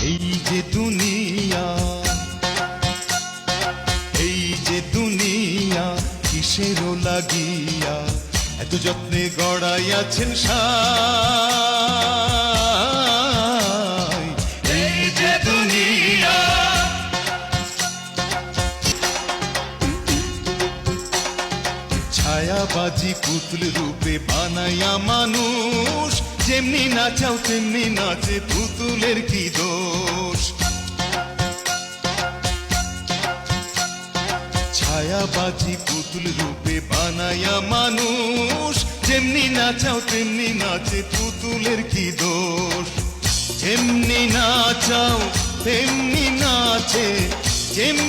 এই যে দুনিয়া, এই যে দুনিয়া কিসেরও লাগিয়া এত যত্নে গড়াইয়াছেন সাই। এই যে দুনিয়া, ছায়াবাজি পুতুল রূপে বানাইয়া মানুষ, যেমনি নাচাও তেমনি নাচে, পুতুলের কি দোষ। ছায়াবাজি পুতুল রূপে বানাইয়া মানুষ, যেমনি নাচাও তেমনি নাচে, পুতুলের কি দোষ। যেমনি নাচাও তেমনি নাচে, যেমনি